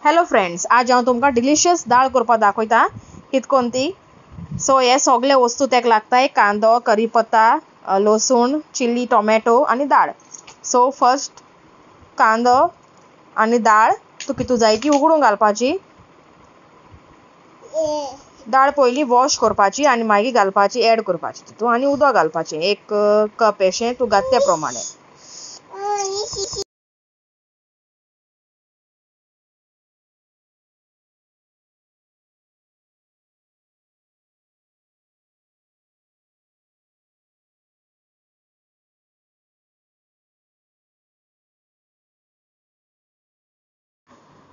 Hello friends, आज हांव तुमकां डिलिशियस दाळ करपाक दाखयता कितकोन ती. सो हे सगळे वस्तू तेका लागताय: कांदो, करीपत्ता, लसूण, चिली, टोमॅटो आनी दाळ. सो फर्स्ट कांदो आनी दाळ तू कितू जाय ती उगडून घालपाची. दाळ पयली वॉश करपाची आनी मागीर घालपाची, एड करपाची तितू आनी उदक घालपाचें 1 कप अशें तूं घात त्या प्रमाणे.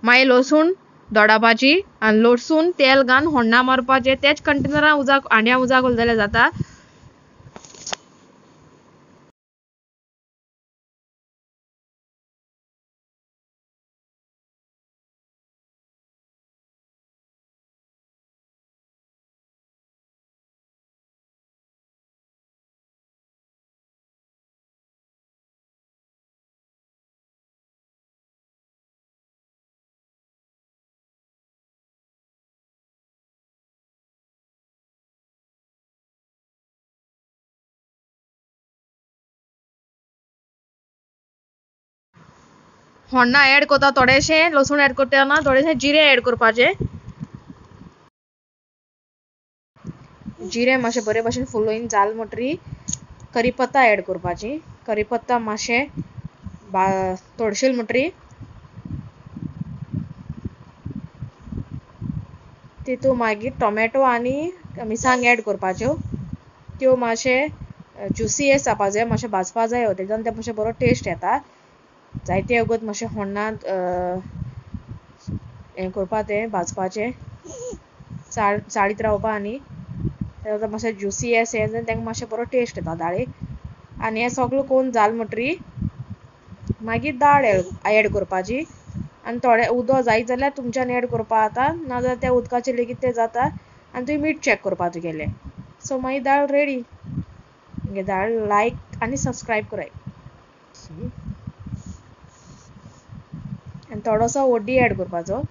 मागीर लसूण दोडावपाची आनी लसूण तेल घालून होण्णां मारपाचें. तेच कंटेनरान हांड्या उदक घाल जाल्यार जाता. होण्णां एड करता, थोडेशें लसूण एड करतना थोडेशें जिरें एड करपाचें. जिरें मातशें बरे भशेन फुलोवन जाल म्हणटरी करीपत्ता एड करपाची. करीपत्ता मातशें तळशील म्हणटरी तितू मागीर टोमॅटो आनी मिरसांग एड करपाच्यो. त्यो मातशें ज्युसियस जावपा जाय, मातशें भाजपा जाय. तेतून ते मातशें बरो टेस्ट येता. जायते वगत मातशें होण्णांत हें करपा तें भाजपाचें, चाळीत रावपा आनी मातशें ज्युसियस हें जावन तेंका मातशें बरो टेस्ट येता दाळीक. आनी हें सगळें कोन्न जाल म्हणटरी मागीर दाळ एड करपाची. आनी थोडें उदक जाय जाल्यार तुमच्यान एड करपा जाता, नाजाल्यार त्या उदकाचेर लेगीत तें जाता. आनी तुवें मीठ चॅक करपा तुगेलें. सो मागीर दाळ रेडी. दाळ लायक आनी सबस्क्रायब कराय. आनी थोडोसो हळदी एड करपाचो.